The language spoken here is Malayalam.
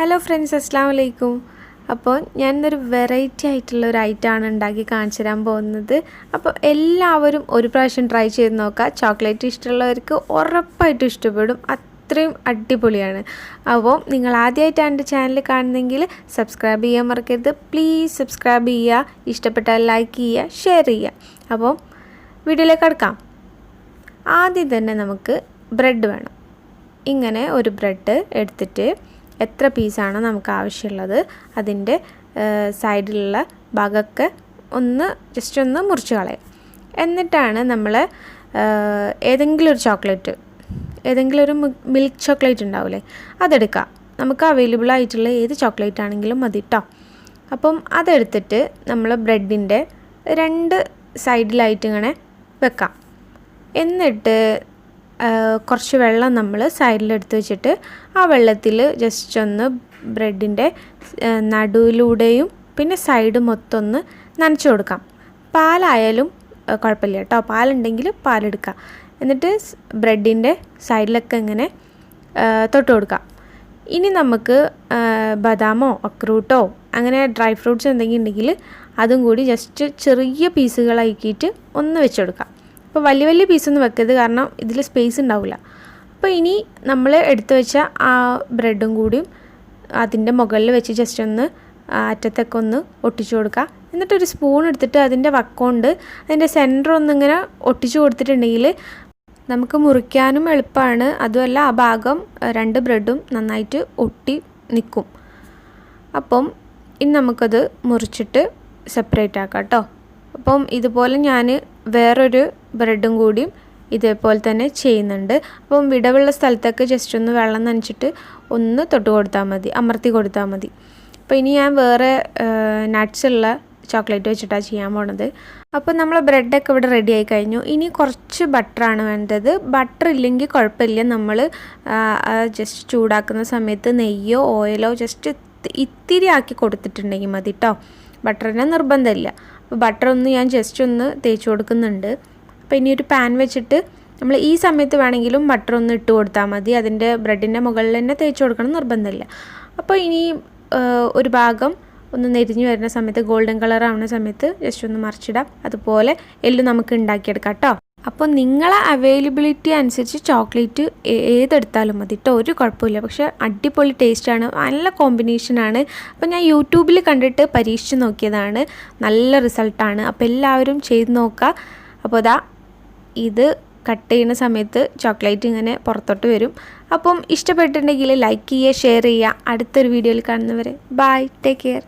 ഹലോ ഫ്രണ്ട്സ്, അസ്സലാമു അലൈക്കും. അപ്പോൾ ഞാനൊരു വെറൈറ്റി ആയിട്ടുള്ള ഒരു ഐറ്റമാണ് ഉണ്ടാക്കി കാണിച്ചു തരാൻ പോകുന്നത്. അപ്പോൾ എല്ലാവരും ഒരു പ്രാവശ്യം ട്രൈ ചെയ്ത് നോക്കുക. ചോക്ലേറ്റ് ഇഷ്ടമുള്ളവർക്ക് ഉറപ്പായിട്ടും ഇഷ്ടപ്പെടും. അത്രയും അടിപൊളിയാണ്. അപ്പോൾ നിങ്ങൾ ആദ്യമായിട്ടാണ് എൻ്റെ ചാനൽ കാണുന്നതെങ്കിൽ സബ്സ്ക്രൈബ് ചെയ്യാൻ മറക്കരുത്. പ്ലീസ് സബ്സ്ക്രൈബ് ചെയ്യുക, ഇഷ്ടപ്പെട്ടാൽ ലൈക്ക് ചെയ്യുക, ഷെയർ ചെയ്യുക. അപ്പോൾ വീഡിയോയിലേക്ക് കടക്കാം. ആദ്യം തന്നെ നമുക്ക് ബ്രെഡ് വേണം. ഇങ്ങനെ ഒരു ബ്രെഡ് എടുത്തിട്ട് എത്ര പീസാണ് നമുക്ക് ആവശ്യമുള്ളത് അതിൻ്റെ സൈഡിലുള്ള ഭാഗമൊക്കെ ജസ്റ്റ് ഒന്ന് മുറിച്ച് കളയാം. എന്നിട്ടാണ് നമ്മൾ ഏതെങ്കിലും ഒരു ചോക്ലേറ്റ്, ഏതെങ്കിലും ഒരു മിൽക്ക് ചോക്ലേറ്റ് ഉണ്ടാവില്ലേ, അതെടുക്കുക. നമുക്ക് അവൈലബിൾ ആയിട്ടുള്ള ഏത് ചോക്ലേറ്റ് ആണെങ്കിലും മതി കേട്ടോ. അപ്പം അതെടുത്തിട്ട് നമ്മൾ ബ്രെഡിൻ്റെ രണ്ട് സൈഡിലായിട്ട് ഇങ്ങനെ വെക്കാം. എന്നിട്ട് കുറച്ച് വെള്ളം നമ്മൾ സൈഡിലെടുത്ത് വെച്ചിട്ട് ആ വെള്ളത്തിൽ ജസ്റ്റ് ഒന്ന് ബ്രെഡിൻ്റെ നടുവിലൂടെയും പിന്നെ സൈഡ് മൊത്തം ഒന്ന് നനച്ച് കൊടുക്കാം. പാലായാലും കുഴപ്പമില്ല കേട്ടോ, പാലുണ്ടെങ്കിൽ പാലെടുക്കുക. എന്നിട്ട് ബ്രെഡിൻ്റെ സൈഡിലൊക്കെ ഇങ്ങനെ തൊട്ട് കൊടുക്കാം. ഇനി നമുക്ക് ബദാമോ അക്രൂട്ടോ അങ്ങനെ ഡ്രൈ ഫ്രൂട്ട്സ് എന്തെങ്കിലും ഉണ്ടെങ്കിൽ അതും കൂടി ജസ്റ്റ് ചെറിയ പീസുകളാക്കിയിട്ട് ഒന്ന് വെച്ച് കൊടുക്കാം. അപ്പോൾ വലിയ വലിയ പീസൊന്നും വെക്കരുത്, കാരണം ഇതിൽ സ്പേസ് ഉണ്ടാവില്ല. അപ്പോൾ ഇനി നമ്മൾ എടുത്തു വെച്ച ആ ബ്രെഡും കൂടിയും അതിൻ്റെ മുകളിൽ വെച്ച് ജസ്റ്റ് ഒന്ന് അറ്റത്തൊക്കെ ഒന്ന് ഒട്ടിച്ചു കൊടുക്കുക. എന്നിട്ടൊരു സ്പൂൺ എടുത്തിട്ട് അതിൻ്റെ വക്കൊണ്ട് അതിൻ്റെ സെൻറ്റർ ഒന്നിങ്ങനെ ഒട്ടിച്ചു കൊടുത്തിട്ടുണ്ടെങ്കിൽ നമുക്ക് മുറിക്കാനും എളുപ്പമാണ്. അതുമല്ല ആ ഭാഗം രണ്ട് ബ്രെഡും നന്നായിട്ട് ഒട്ടി നിൽക്കും. അപ്പം ഇനി നമുക്കത് മുറിച്ചിട്ട് സെപ്പറേറ്റ് ആക്കാം കേട്ടോ. അപ്പം ഇതുപോലെ ഞാൻ വേറൊരു ബ്രെഡും കൂടിയും ഇതേപോലെ തന്നെ ചെയ്യുന്നുണ്ട്. അപ്പം വിടവുള്ള സ്ഥലത്തൊക്കെ ജസ്റ്റ് ഒന്ന് വെള്ളം നനച്ചിട്ട് ഒന്ന് തൊട്ട് കൊടുത്താൽ മതി, അമർത്തി കൊടുത്താൽ മതി. അപ്പോൾ ഇനി ഞാൻ വേറെ നട്ട്സുള്ള ചോക്ലേറ്റ് വെച്ചിട്ടാണ് ചെയ്യാൻ പോണത്. അപ്പോൾ നമ്മൾ ബ്രെഡൊക്കെ ഇവിടെ റെഡി ആയി കഴിഞ്ഞു. ഇനി കുറച്ച് ബട്ടറാണ് വേണ്ടത്. ബട്ടർ ഇല്ലെങ്കിൽ കുഴപ്പമില്ല, നമ്മൾ ജസ്റ്റ് ചൂടാക്കുന്ന സമയത്ത് നെയ്യോ ഓയിലോ ജസ്റ്റ് ഇത്തിരി ആക്കി കൊടുത്തിട്ടുണ്ടെങ്കിൽ മതി കേട്ടോ. ബട്ടറിന് നിർബന്ധമില്ല. അപ്പോൾ ബട്ടർ ഞാൻ ജസ്റ്റ് ഒന്ന് തേച്ച് കൊടുക്കുന്നുണ്ട്. അപ്പോൾ ഇനി ഒരു പാൻ വെച്ചിട്ട് നമ്മൾ ഈ സമയത്ത് വേണമെങ്കിലും ബട്ടർ ഒന്ന് ഇട്ട് കൊടുത്താൽ മതി. അതിൻ്റെ ബ്രെഡിൻ്റെ മുകളിൽ തന്നെ തേച്ച് കൊടുക്കണം നിർബന്ധമില്ല. അപ്പോൾ ഇനി ഒരു ഭാഗം ഒന്ന് നെരിഞ്ഞ് വരുന്ന സമയത്ത് ഗോൾഡൻ കളർ ആവുന്ന സമയത്ത് ജസ്റ്റ് ഒന്ന് മറിച്ചിടാം. അതുപോലെ എല്ലാം നമുക്ക് ഉണ്ടാക്കിയെടുക്കാം കേട്ടോ. അപ്പോൾ നിങ്ങളെ അവൈലബിലിറ്റി അനുസരിച്ച് ചോക്ലേറ്റ് ഏതെടുത്താലും മതി കേട്ടോ, ഒരു കുഴപ്പമില്ല. പക്ഷേ അടിപൊളി ടേസ്റ്റാണ്, നല്ല കോമ്പിനേഷനാണ്. അപ്പോൾ ഞാൻ യൂട്യൂബിൽ കണ്ടിട്ട് പരീക്ഷിച്ച് നോക്കിയതാണ്, നല്ല റിസൾട്ടാണ്. അപ്പോൾ എല്ലാവരും ചെയ്ത് നോക്കുക. അപ്പോൾ ഇത് കട്ട് ചെയ്യുന്ന സമയത്ത് ചോക്ലേറ്റ് ഇങ്ങനെ പുറത്തോട്ട് വരും. അപ്പം ഇഷ്ടപ്പെട്ടിട്ടുണ്ടെങ്കിൽ ലൈക്ക് ചെയ്യുക, ഷെയർ ചെയ്യുക. അടുത്തൊരു വീഡിയോയിൽ കാണുന്നവരെ ബൈ, ടേക്ക് കെയർ.